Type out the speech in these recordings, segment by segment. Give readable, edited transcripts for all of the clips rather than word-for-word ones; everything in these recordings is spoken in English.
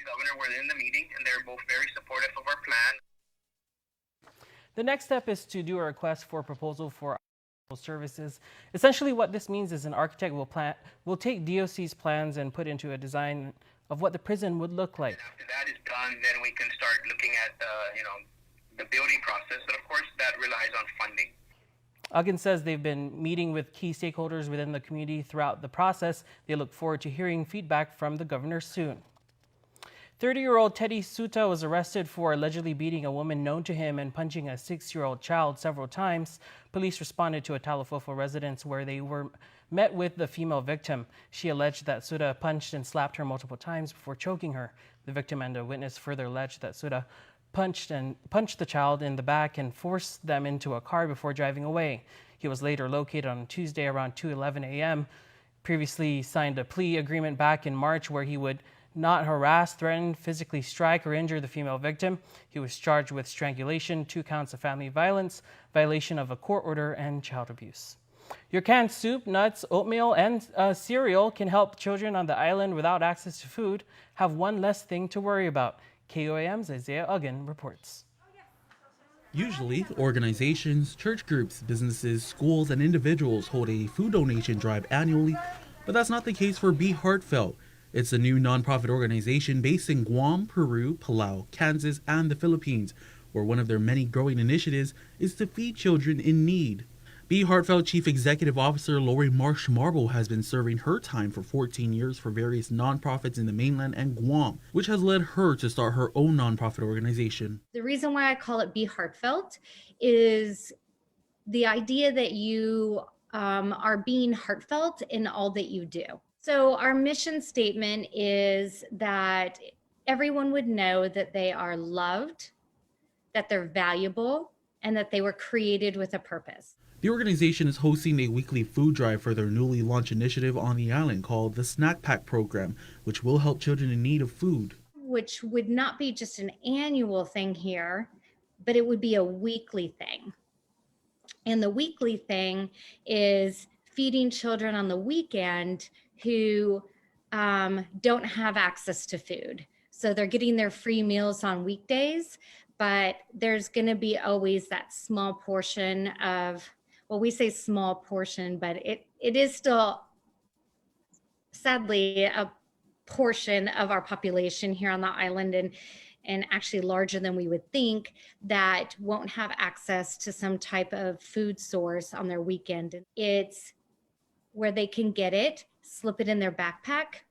governor were in the meeting, and they're both very supportive of our plan. The next step is to do a request for proposal for services. Essentially, what this means is an architect will take DOC's plans and put into a design of what the prison would look like. And after that is done, then we can start looking at the building process. But of course, that relies on funding. Uggan says they've been meeting with key stakeholders within the community throughout the process. They look forward to hearing feedback from the governor soon. 30-year-old Teddy Suta was arrested for allegedly beating a woman known to him and punching a 6-year-old child several times. Police responded to a Talofofo residence where they were met with the female victim. She alleged that Suta punched and slapped her multiple times before choking her. The victim and a witness further alleged that Suta punched the child in the back and forced them into a car before driving away. He was later located on Tuesday around 2:11 a.m. Previously signed a plea agreement back in March where he would not harass, threaten, physically strike, or injure the female victim. He was charged with strangulation, 2 counts of family violence, violation of a court order, and child abuse. Your canned soup, nuts, oatmeal, and cereal can help children on the island without access to food have one less thing to worry about. KUAM's Isaiah Uggan reports. Usually, organizations, church groups, businesses, schools, and individuals hold a food donation drive annually, but that's not the case for Be Heartfelt. It's a new nonprofit organization based in Guam, Peru, Palau, Kansas, and the Philippines, where one of their many growing initiatives is to feed children in need. Be Heartfelt Chief Executive Officer Lori Marsh-Marble has been serving her time for 14 years for various nonprofits in the mainland and Guam, which has led her to start her own nonprofit organization. The reason why I call it Be Heartfelt is the idea that you are being heartfelt in all that you do. So our mission statement is that everyone would know that they are loved, that they're valuable, and that they were created with a purpose. The organization is hosting a weekly food drive for their newly launched initiative on the island called the Snack Pack Program, which will help children in need of food. Which would not be just an annual thing here, but it would be a weekly thing. And the weekly thing is feeding children on the weekend who don't have access to food. So they're getting their free meals on weekdays, but there's going to be always that small portion of, well, we say small portion, but it is still, sadly, a portion of our population here on the island, and actually larger than we would think, that won't have access to some type of food source on their weekend. It's where they can get it, slip it in their backpack,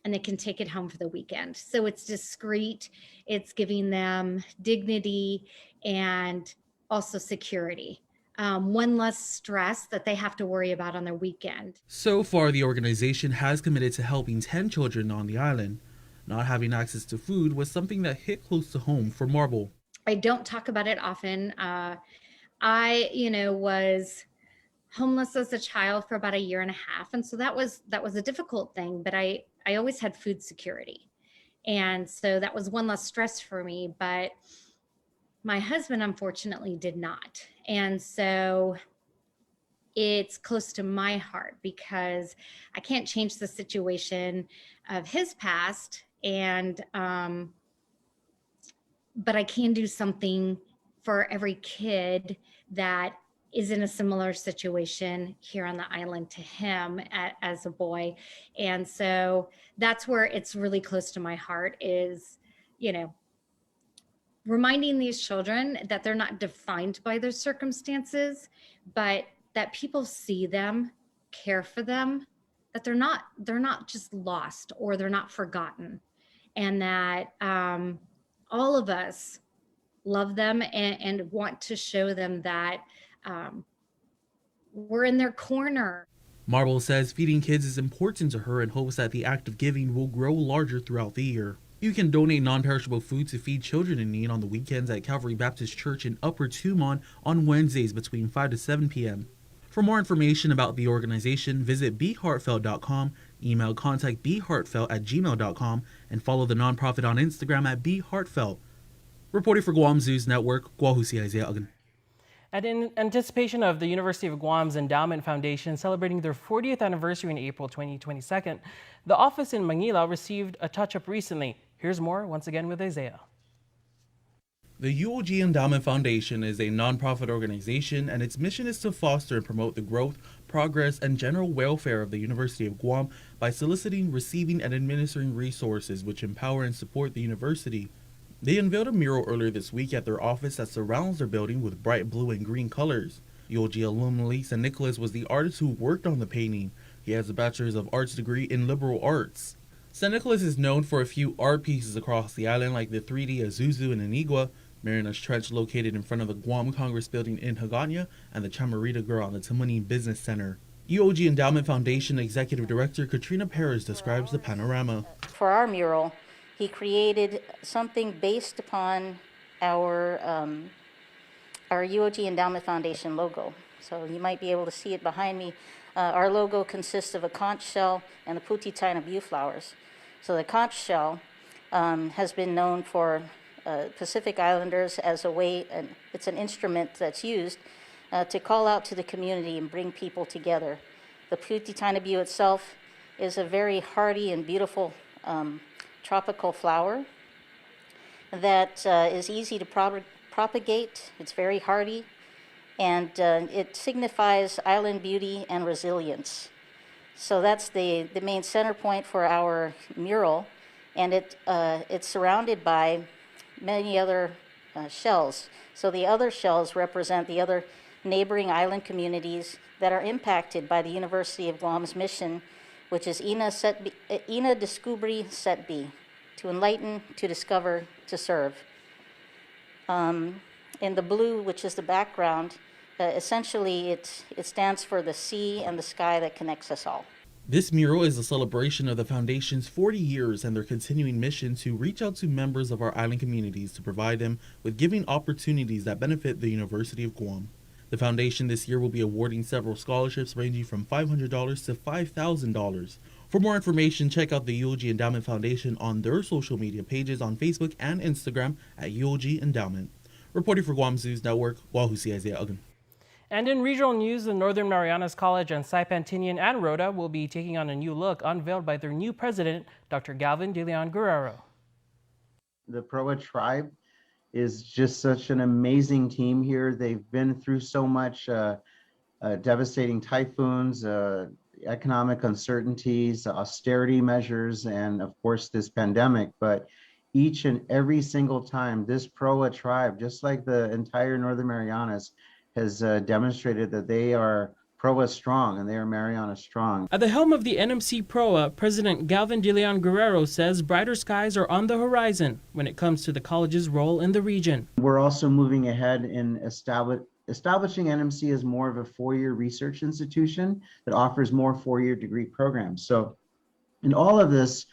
and they can take it home for the weekend. So it's discreet, it's giving them dignity and also security. One less stress that they have to worry about on their weekend. So far, the organization has committed to helping 10 children on the island. Not having access to food was something that hit close to home for Marble. I don't talk about it often. I was homeless as a child for about 1.5 years. And so that was a difficult thing, but I always had food security. And so that was one less stress for me, but my husband unfortunately did not. And so it's close to my heart because I can't change the situation of his past, and but I can do something for every kid that is in a similar situation here on the island to him as a boy. And so that's where it's really close to my heart, is, reminding these children that they're not defined by their circumstances, but that people see them, care for them, that they're not just lost or they're not forgotten, and that all of us love them and want to show them that we're in their corner. Marble says feeding kids is important to her and hopes that the act of giving will grow larger throughout the year. You can donate non-perishable food to feed children in need on the weekends at Calvary Baptist Church in Upper Tumon on Wednesdays between 5 to 7 p.m. For more information about the organization, visit beheartfelt.com, email contact beheartfelt@gmail.com, and follow the nonprofit on Instagram at beheartfelt. Reporting for Guam News Network, Guahusi Isaiah Uggan. And in anticipation of the University of Guam's Endowment Foundation celebrating their 40th anniversary in April 2022, the office in Manila received a touch-up recently. Here's more once again with Isaiah. The UOG Endowment Foundation is a nonprofit organization, and its mission is to foster and promote the growth, progress, and general welfare of the University of Guam by soliciting, receiving, and administering resources which empower and support the university. They unveiled a mural earlier this week at their office that surrounds their building with bright blue and green colors. UOG alum Lisa Nicholas was the artist who worked on the painting. He has a Bachelor's of Arts degree in Liberal Arts. St. Nicholas is known for a few art pieces across the island like the 3D Azuzu in Anigua, Mariana's Trench located in front of the Guam Congress Building in Hagåtña, and the Chamorro Girl on the Tamuning Business Center. UOG Endowment Foundation Executive Director Katrina Perez describes the panorama. For our mural, he created something based upon our UOG Endowment Foundation logo. So you might be able to see it behind me. Our logo consists of a conch shell and the Putitaina view flowers. So the conch shell has been known for Pacific Islanders as a way, and it's an instrument that's used to call out to the community and bring people together. The Putitaina view itself is a very hardy and beautiful tropical flower that is easy to propagate. It's very hardy, and it signifies island beauty and resilience. So that's the main center point for our mural, and it's surrounded by many other shells. So the other shells represent the other neighboring island communities that are impacted by the University of Guam's mission, which is Ina Descubri Setbi, to enlighten, to discover, to serve. In the blue, which is the background, essentially it stands for the sea and the sky that connects us all. This mural is a celebration of the Foundation's 40 years and their continuing mission to reach out to members of our island communities to provide them with giving opportunities that benefit the University of Guam. The Foundation this year will be awarding several scholarships ranging from $500 to $5,000. For more information, check out the UOG Endowment Foundation on their social media pages on Facebook and Instagram at UOG Endowment. Reporting for Guam's News Network, Wahusi Isaiah Uggan. And in regional news, the Northern Marianas College and Saipan Tinian and Rhoda will be taking on a new look unveiled by their new president, Dr. Galvin De Leon Guerrero. The Proa tribe is just such an amazing team here. They've been through so much devastating typhoons, economic uncertainties, austerity measures, and of course this pandemic. But each and every single time, this Proa tribe, just like the entire Northern Marianas, has demonstrated that they are Proa strong and they are Mariana strong. At the helm of the NMC Proa, President Galvin De Leon Guerrero says brighter skies are on the horizon when it comes to the college's role in the region. We're also moving ahead in establishing NMC as more of a four-year research institution that offers more four-year degree programs. So in all of this,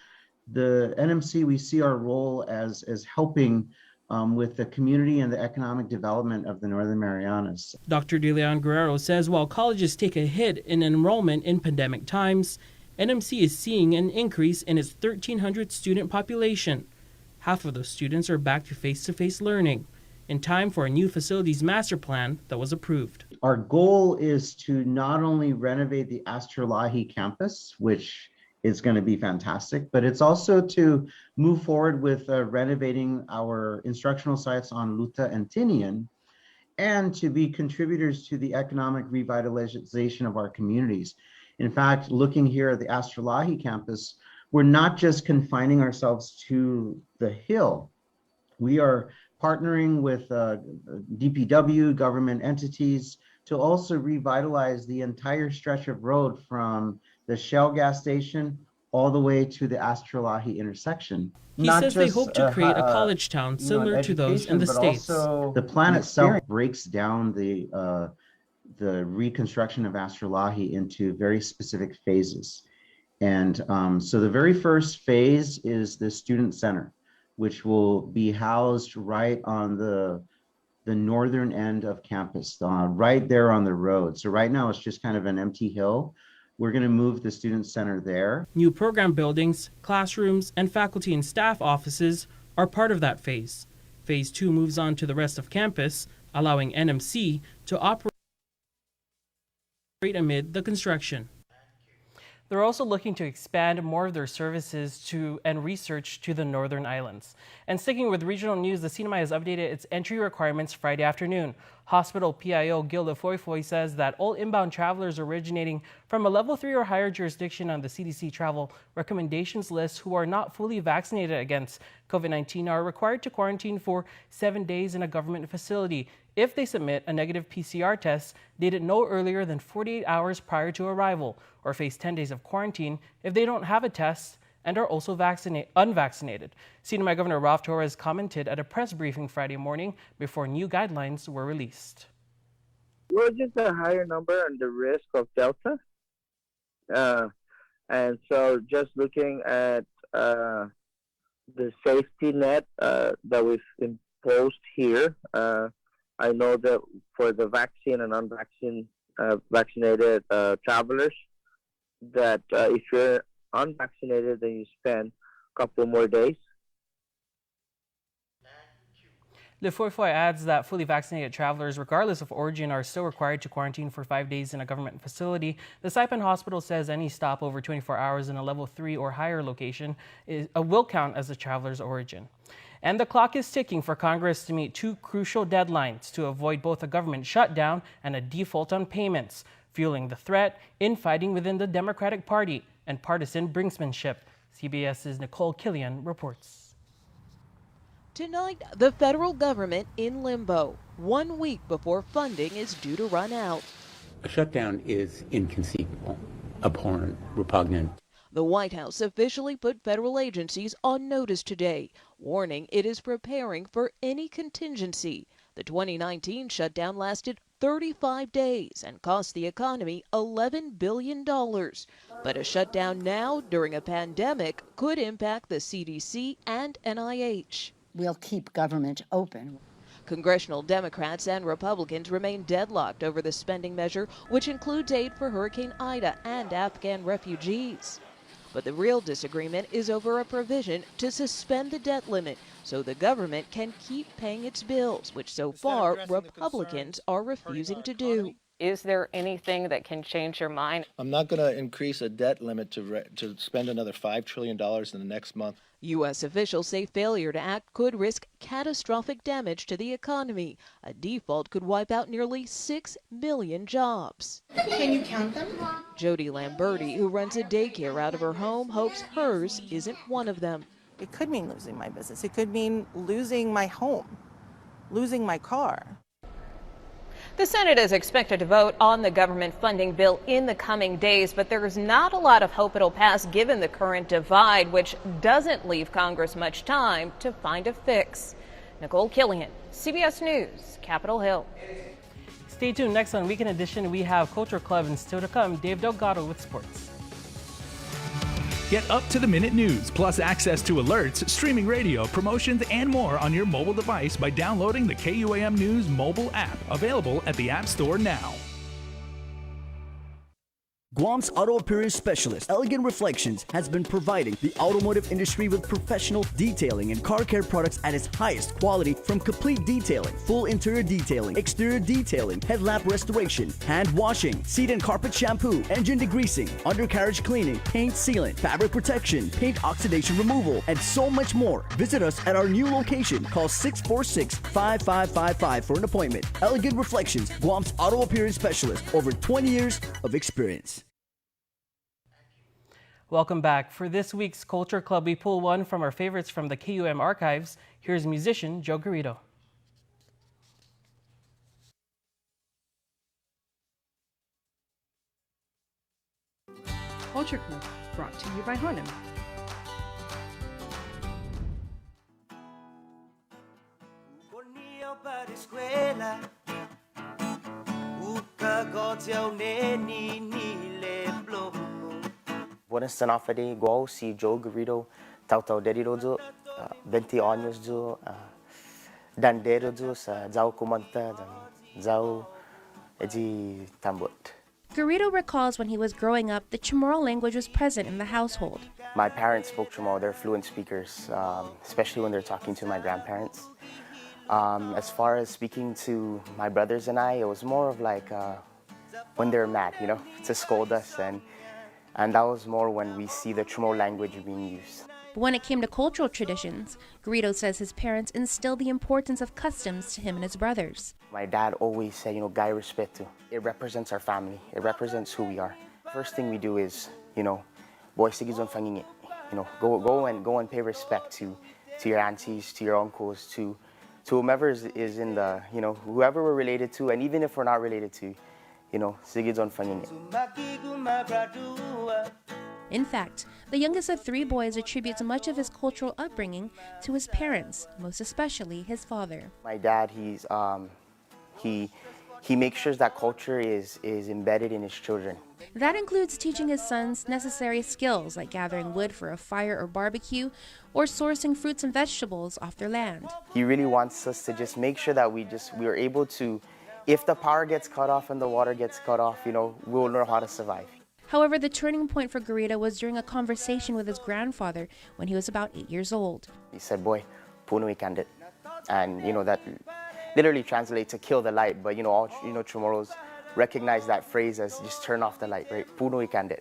the NMC, we see our role as helping with the community and the economic development of the Northern Marianas. Dr. De Leon Guerrero says while colleges take a hit in enrollment in pandemic times, NMC is seeing an increase in its 1,300 student population. Half of those students are back to face-to-face learning in time for a new facilities master plan that was approved. Our goal is to not only renovate the Astrolahi campus, which is going to be fantastic, but it's also to move forward with renovating our instructional sites on Luta and Tinian, and to be contributors to the economic revitalization of our communities. In fact, looking here at the Astrolahi campus, we're not just confining ourselves to the hill. We are partnering with DPW, government entities, to also revitalize the entire stretch of road from the Shell gas station all the way to the Astrolahi intersection. He says they hope to create a college town similar to those in the States. The plan itself breaks down the reconstruction of Astrolahi into very specific phases. And so the very first phase is the student center, which will be housed right on the northern end of campus, right there on the road. So right now it's just kind of an empty hill. We're going to move the student center there. New program buildings, classrooms, and faculty and staff offices are part of that phase. Phase 2 moves on to the rest of campus, allowing NMC to operate amid the construction. They're also looking to expand more of their services and research to the northern islands. And sticking with regional news, the CNMI has updated its entry requirements Friday afternoon. Hospital PIO Gil Lefoyfoy says that all inbound travelers originating from a level 3 or higher jurisdiction on the CDC travel recommendations list who are not fully vaccinated against COVID-19 are required to quarantine for 7 days in a government facility if they submit a negative PCR test dated no earlier than 48 hours prior to arrival, or face 10 days of quarantine if they don't have a test and are also unvaccinated. CNMI Governor Ralph Torres commented at a press briefing Friday morning before new guidelines were released. Well, just a higher number on the risk of Delta. And so just looking at the safety net that we've imposed here, I know that for the vaccine and vaccinated travelers, that if you're unvaccinated, then you spend a couple more days. Lefoyfoy adds that fully vaccinated travelers, regardless of origin, are still required to quarantine for 5 days in a government facility. The Saipan Hospital says any stop over 24 hours in a level 3 or higher location will count as a traveler's origin. And the clock is ticking for Congress to meet two crucial deadlines to avoid both a government shutdown and a default on payments, fueling the threat, infighting within the Democratic Party, and partisan brinksmanship. CBS's Nicole Killian reports. Tonight, the federal government in limbo, 1 week before funding is due to run out. A shutdown is inconceivable, abhorrent, repugnant. The White House officially put federal agencies on notice today, warning it is preparing for any contingency. The 2019 shutdown lasted 35 days and cost the economy $11 billion. But a shutdown now during a pandemic could impact the CDC and NIH. We'll keep government open. Congressional Democrats and Republicans remain deadlocked over the spending measure, which includes aid for Hurricane Ida and Afghan refugees. But the real disagreement is over a provision to suspend the debt limit so the government can keep paying its bills, which so far Republicans are refusing to do. Is there anything that can change your mind? I'm not going to increase a debt limit to spend another $5 trillion in the next month. U.S. officials say failure to act could risk catastrophic damage to the economy. A default could wipe out nearly 6 million jobs. Can you count them? Jody Lamberti, who runs a daycare out of her home, hopes hers isn't one of them. It could mean losing my business. It could mean losing my home, losing my car. The Senate is expected to vote on the government funding bill in the coming days, but there's not a lot of hope it'll pass given the current divide, which doesn't leave Congress much time to find a fix. Nicole Killian, CBS News, Capitol Hill. Stay tuned. Next on Weekend Edition, we have Culture Club, and still to come, Dave Delgado with sports. Get up-to-the-minute news, plus access to alerts, streaming radio, promotions, and more on your mobile device by downloading the KUAM News mobile app, available at the App Store now. Guam's auto appearance specialist, Elegant Reflections, has been providing the automotive industry with professional detailing and car care products at its highest quality, from complete detailing, full interior detailing, exterior detailing, headlamp restoration, hand washing, seat and carpet shampoo, engine degreasing, undercarriage cleaning, paint sealant, fabric protection, paint oxidation removal, and so much more. Visit us at our new location. Call 646-5555 for an appointment. Elegant Reflections, Guam's auto appearance specialist, over 20 years of experience. Welcome back. For this week's Culture Club, we pull one from our favorites from the KUAM archives. Here's musician Joe Garrido. Culture Club, brought to you by Harlem. Buenas sanafade guau si Joe Garrido tau dediro jo 20 anos jo dandero jo sa jau kumanta jau eji tambut. Garrido recalls when he was growing up, the Chamorro language was present in the household. My parents spoke Chamorro. They're fluent speakers, especially when they're talking to my grandparents. As far as speaking to my brothers and I, it was more of like when they're mad, you know, to scold us. And And that was more when we see the Chamorro language being used. But when it came to cultural traditions, Garrido says his parents instilled the importance of customs to him and his brothers. My dad always said, Gai respeto. It represents our family. It represents who we are. First thing we do is, boy sigizon fangingit. Go and pay respect to your aunties, to your uncles, to whomever is in the, whoever we're related to, and even if we're not related to, sigizon fangingit. In fact, the youngest of 3 boys attributes much of his cultural upbringing to his parents, most especially his father. My dad, he makes sure that culture is embedded in his children. That includes teaching his sons necessary skills like gathering wood for a fire or barbecue, or sourcing fruits and vegetables off their land. He really wants us to just make sure that we are able to, if the power gets cut off and the water gets cut off, we'll know how to survive. However, the turning point for Garrido was during a conversation with his grandfather when he was about 8 years old. He said, boy, puno ikandit. And, that literally translates to kill the light, but, all, Chamorros recognize that phrase as just turn off the light, right? Puno ikandit.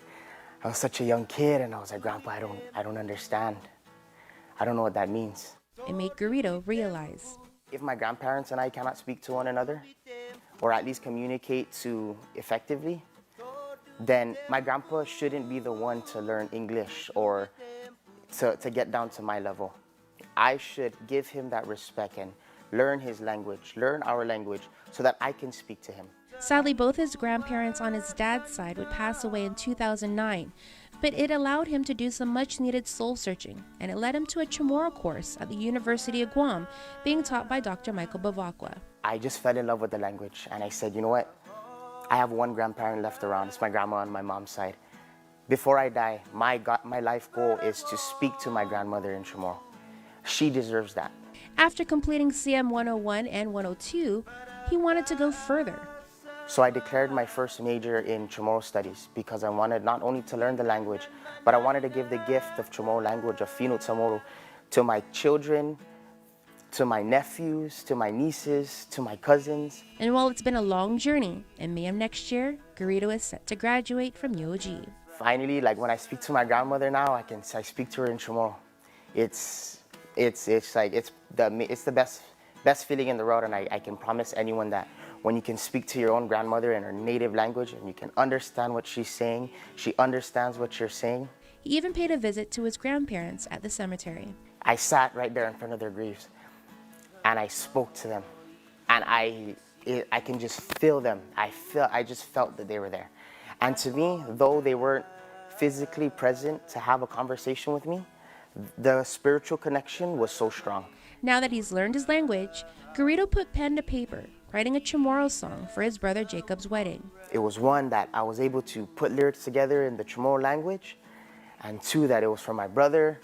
I was such a young kid, and I was like, Grandpa, I don't understand. I don't know what that means. It made Garrido realize. If my grandparents and I cannot speak to one another, or at least communicate effectively, then my grandpa shouldn't be the one to learn English or to get down to my level. I should give him that respect and learn his language, learn our language, so that I can speak to him. Sadly, both his grandparents on his dad's side would pass away in 2009, but it allowed him to do some much-needed soul-searching, and it led him to a Chamorro course at the University of Guam, being taught by Dr. Michael Bavacqua. I just fell in love with the language, and I said, you know what? I have one grandparent left around. It's my grandma on my mom's side. Before I die, my life goal is to speak to my grandmother in Chamorro. She deserves that. After completing CM 101 and 102, he wanted to go further. So I declared my first major in Chamorro studies because I wanted not only to learn the language, but I wanted to give the gift of Chamorro language, of Finut Chamorro, to my children, to my nephews, to my nieces, to my cousins. And while it's been a long journey, in May of next year, Garrido is set to graduate from UOG. Finally, when I speak to my grandmother now, I speak to her in Chamorro. It's the best feeling in the world, and I can promise anyone that when you can speak to your own grandmother in her native language and you can understand what she's saying, she understands what you're saying. He even paid a visit to his grandparents at the cemetery. I sat right there in front of their graves. And I spoke to them, and I can just feel them. I just felt that they were there. And to me, though they weren't physically present to have a conversation with me, the spiritual connection was so strong. Now that he's learned his language, Garrido put pen to paper, writing a Chamorro song for his brother Jacob's wedding. It was one that I was able to put lyrics together in the Chamorro language, and 2, that it was for my brother,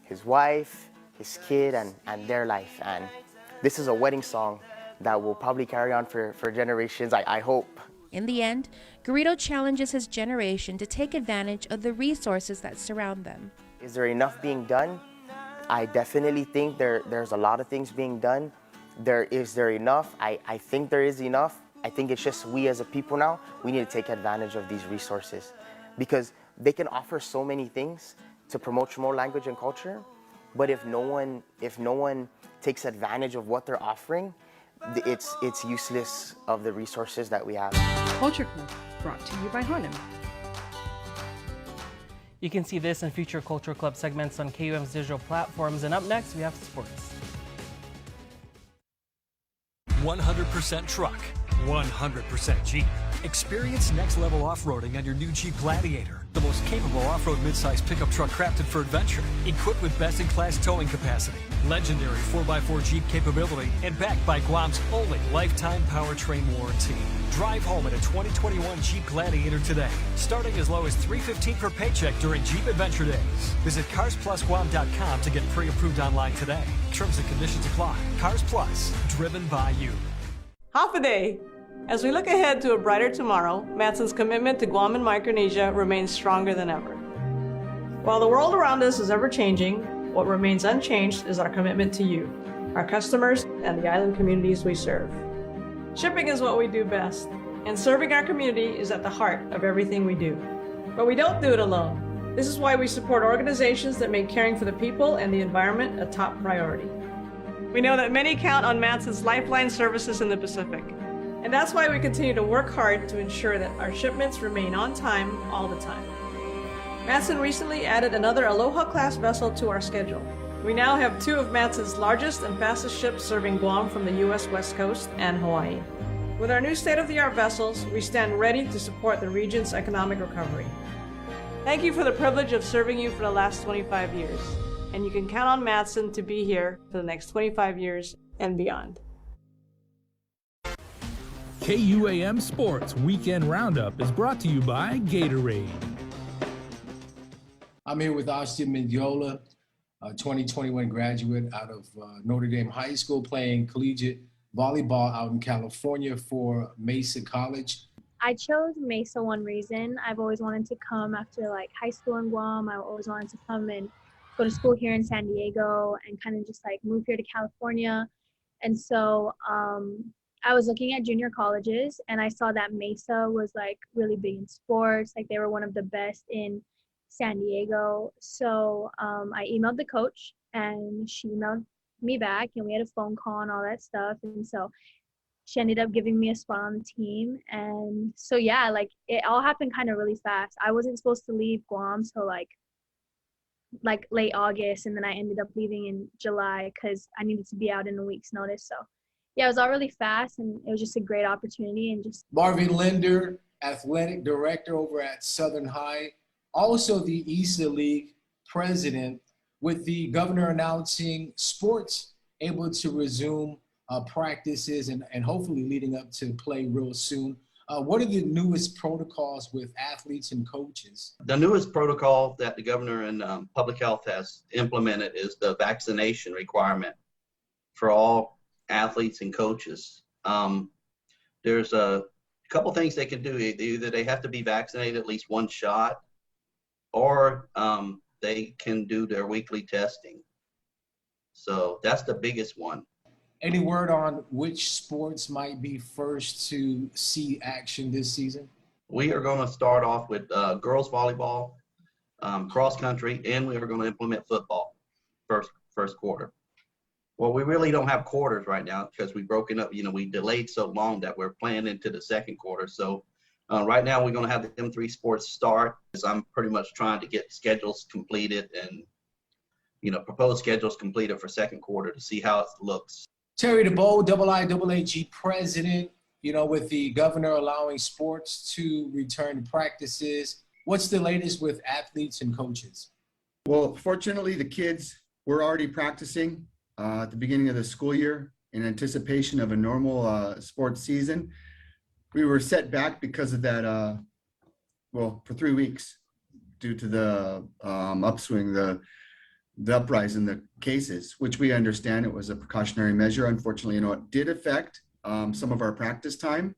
his wife, his kid, and their life. And this is a wedding song that will probably carry on for generations, I hope. In the end, Garrido challenges his generation to take advantage of the resources that surround them. Is there enough being done? I definitely think there's a lot of things being done. Is there enough? I think there is enough. I think it's just we as a people now, we need to take advantage of these resources because they can offer so many things to promote Chamorro language and culture. But if no one takes advantage of what they're offering, it's useless of the resources that we have. Culture Club, brought to you by Harlem. You can see this and future Culture Club segments on KUAM's digital platforms. And up next, we have sports. 100% truck, 100% Jeep. Experience next-level off-roading on your new Jeep Gladiator, the most capable off-road midsize pickup truck crafted for adventure, equipped with best-in-class towing capacity, legendary 4x4 Jeep capability, and backed by Guam's only lifetime powertrain warranty. Drive home in a 2021 Jeep Gladiator today, starting as low as $315 per paycheck during Jeep Adventure Days. Visit CarsPlusGuam.com to get pre-approved online today. Terms and conditions apply. Cars Plus, driven by you. Half a day. As we look ahead to a brighter tomorrow, Matson's commitment to Guam and Micronesia remains stronger than ever. While the world around us is ever-changing, what remains unchanged is our commitment to you, our customers, and the island communities we serve. Shipping is what we do best, and serving our community is at the heart of everything we do. But we don't do it alone. This is why we support organizations that make caring for the people and the environment a top priority. We know that many count on Matson's lifeline services in the Pacific. And that's why we continue to work hard to ensure that our shipments remain on time all the time. Matson recently added another Aloha-class vessel to our schedule. We now have 2 of Matson's largest and fastest ships serving Guam from the U.S. West Coast and Hawaii. With our new state-of-the-art vessels, we stand ready to support the region's economic recovery. Thank you for the privilege of serving you for the last 25 years, and you can count on Matson to be here for the next 25 years and beyond. KUAM Sports Weekend Roundup is brought to you by Gatorade. I'm here with Austin Mendiola, a 2021 graduate out of Notre Dame High School, playing collegiate volleyball out in California for Mesa College. I chose Mesa one reason. I've always wanted to come after like high school in Guam. I always wanted to come and go to school here in San Diego and kind of just like move here to California. And so I was looking at junior colleges and I saw that Mesa was like really big in sports. Like they were one of the best in San Diego. So I emailed the coach and she emailed me back and we had a phone call and all that stuff. And so she ended up giving me a spot on the team. And so, yeah, like it all happened kind of really fast. I wasn't supposed to leave Guam till like late August. And then I ended up leaving in July because I needed to be out in a week's notice. So yeah, it was all really fast and it was just a great opportunity. And just Marvin Linder, athletic director over at Southern High, also the ESA League president, with the governor announcing sports able to resume practices and hopefully leading up to play real soon. What are the newest protocols with athletes and coaches? The newest protocol that the governor and public health has implemented is the vaccination requirement for all athletes and coaches. There's a couple things they can do. Either they have to be vaccinated at least one shot, or they can do their weekly testing. So that's the biggest one. Any word on which sports might be first to see action this season? We are going to start off with girls volleyball, cross country, and we are going to implement football first quarter. Well, we really don't have quarters right now because we've broken up. We delayed so long that we're playing into the second quarter. So right now we're going to have the M3 sports start. I'm pretty much trying to get schedules completed and proposed schedules completed for second quarter to see how it looks. Terry DeBow, IIAAG president, with the governor allowing sports to return to practices, what's the latest with athletes and coaches? Well, fortunately, the kids were already practicing at the beginning of the school year in anticipation of a normal sports season. We were set back because of that, for 3 weeks due to the upswing, the uprise in the cases, which we understand it was a precautionary measure. Unfortunately, it did affect some of our practice time.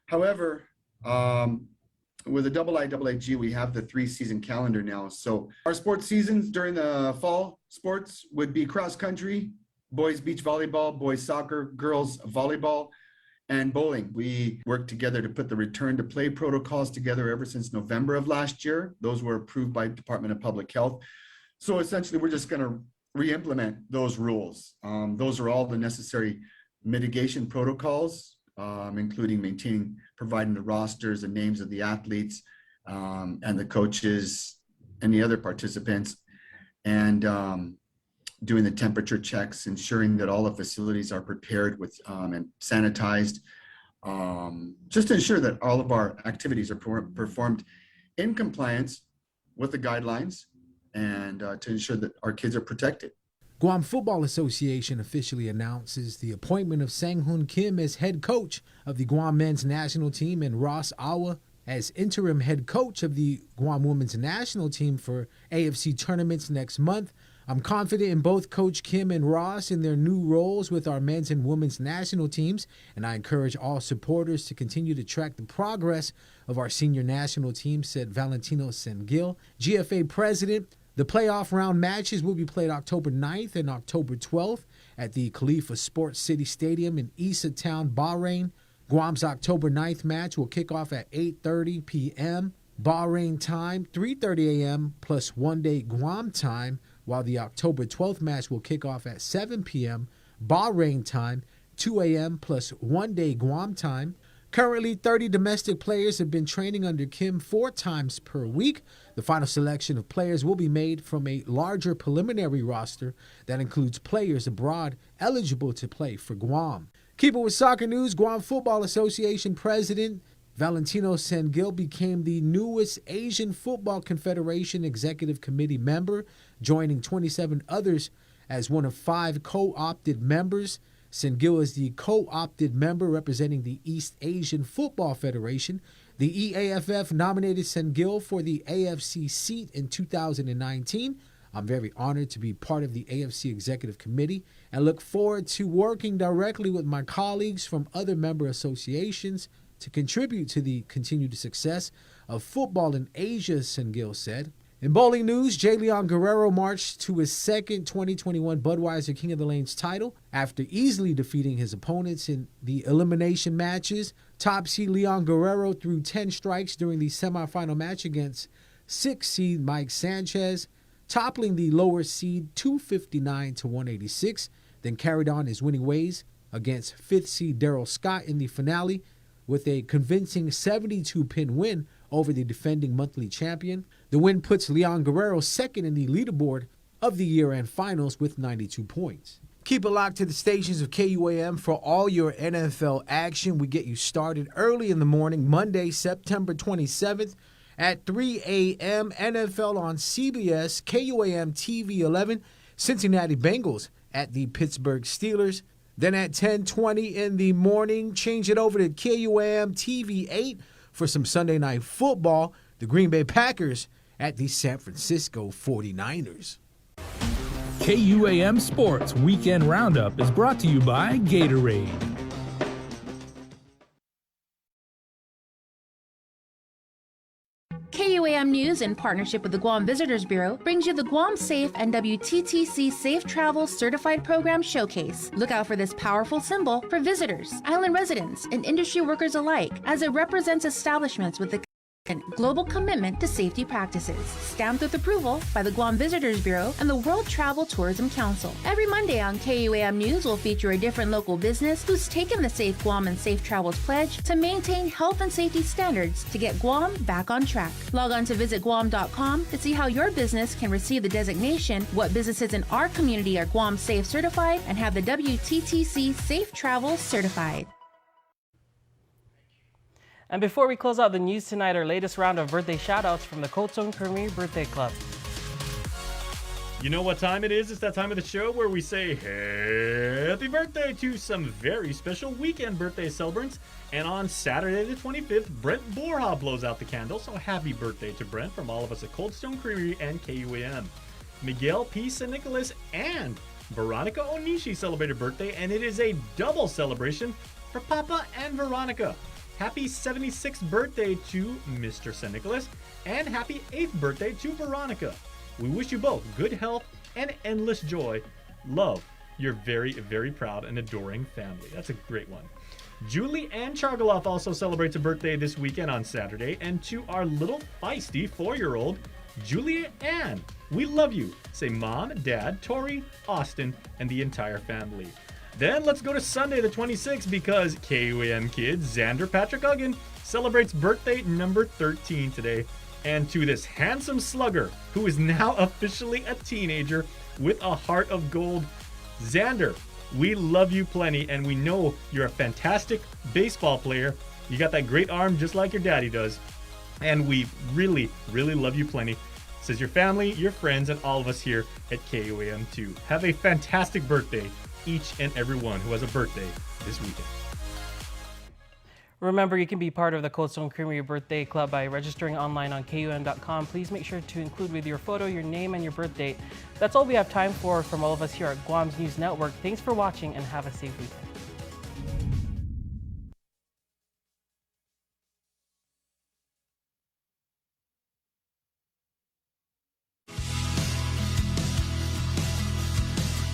However, with the IIAAG, we have the 3-season calendar now. So our sports seasons during the fall sports would be cross country, boys beach volleyball, boys soccer, girls volleyball, and bowling. We worked together to put the return to play protocols together ever since November of last year. Those were approved by Department of Public Health. So essentially, we're just going to re-implement those rules. Those are all the necessary mitigation protocols, including providing the rosters and names of the athletes and the coaches and the other participants, and doing the temperature checks, ensuring that all the facilities are prepared with and sanitized, just to ensure that all of our activities are performed in compliance with the guidelines, and to ensure that our kids are protected. Guam Football Association officially announces the appointment of Sang-Hoon Kim as head coach of the Guam men's national team and Ross Awa as interim head coach of the Guam women's national team for AFC tournaments next month. I'm confident in both Coach Kim and Ross in their new roles with our men's and women's national teams, and I encourage all supporters to continue to track the progress of our senior national team, said Valentino Sengil, GFA president. The playoff round matches will be played October 9th and October 12th at the Khalifa Sports City Stadium in Issa Town, Bahrain. Guam's October 9th match will kick off at 8:30 p.m. Bahrain time, 3:30 a.m. plus one-day Guam time, while the October 12th match will kick off at 7 p.m. Bahrain time, 2 a.m. plus one-day Guam time. Currently, 30 domestic players have been training under Kim 4 times per week. The final selection of players will be made from a larger preliminary roster that includes players abroad eligible to play for Guam. Keeping with soccer news, Guam Football Association President Valentino Sengil became the newest Asian Football Confederation Executive Committee member, joining 27 others as one of 5 co-opted members. Sengil is the co-opted member representing the East Asian Football Federation. The EAFF nominated Sengil for the AFC seat in 2019. I'm very honored to be part of the AFC Executive Committee and look forward to working directly with my colleagues from other member associations to contribute to the continued success of football in Asia, Sengil said. In bowling news, J. Leon Guerrero marched to his second 2021 Budweiser King of the Lanes title after easily defeating his opponents in the elimination matches. Top seed Leon Guerrero threw 10 strikes during the semifinal match against 6th seed Mike Sanchez, toppling the lower seed 259 to 186, then carried on his winning ways against 5th seed Darryl Scott in the finale with a convincing 72-pin win over the defending monthly champion. The win puts Leon Guerrero second in the leaderboard of the year-end finals with 92 points. Keep it locked to the stations of KUAM for all your NFL action. We get you started early in the morning, Monday, September 27th at 3 a.m. NFL on CBS, KUAM TV 11, Cincinnati Bengals at the Pittsburgh Steelers. Then at 10:20 in the morning, change it over to KUAM TV 8 for some Sunday night football. The Green Bay Packers at the San Francisco 49ers. KUAM Sports Weekend Roundup is brought to you by Gatorade. KUAM News, in partnership with the Guam Visitors Bureau, brings you the Guam Safe and WTTC Safe Travel Certified Program Showcase. Look out for this powerful symbol for visitors, island residents, and industry workers alike, as it represents establishments with the global commitment to safety practices, stamped with approval by the Guam Visitors Bureau and the World Travel Tourism Council. Every Monday on KUAM News will feature a different local business who's taken the Safe Guam and Safe Travels pledge to maintain health and safety standards to get Guam back on track. Log on to visitguam.com to see how your business can receive the designation, what businesses in our community are Guam Safe certified, and have the WTTC Safe Travels certified. And before we close out the news tonight, our latest round of birthday shout-outs from the Kotsong Premier Birthday Club. You know what time it is? It's that time of the show where we say happy birthday to some very special weekend birthday celebrants. And on Saturday the 25th, Brent Borja blows out the candle. So happy birthday to Brent from all of us at Cold Stone Creamery and KUAM. Miguel P. San Nicolas and Veronica Onishi celebrate a birthday, and it is a double celebration for Papa and Veronica. Happy 76th birthday to Mr. San Nicolas, and happy 8th birthday to Veronica. We wish you both good health and endless joy. Love, your very, very proud and adoring family. That's a great one. Julie Ann Chargaloff also celebrates a birthday this weekend on Saturday, and to our little feisty 4-year-old, Julia Ann, we love you. Say Mom, Dad, Tori, Austin, and the entire family. Then let's go to Sunday the 26th, because KUAM kid Xander Patrick Uggan celebrates birthday number 13 today. And to this handsome slugger who is now officially a teenager with a heart of gold, Xander, we love you plenty, and we know you're a fantastic baseball player. You got that great arm just like your daddy does. And we really, really love you plenty. Says your family, your friends, and all of us here at KUAM too. Have a fantastic birthday, each and every one who has a birthday this weekend. Remember, you can be part of the Cold Stone Creamery Birthday Club by registering online on KUAM.com. Please make sure to include with your photo, your name, and your birth date. That's all we have time for from all of us here at Guam's News Network. Thanks for watching, and have a safe weekend.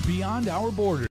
Beyond our borders.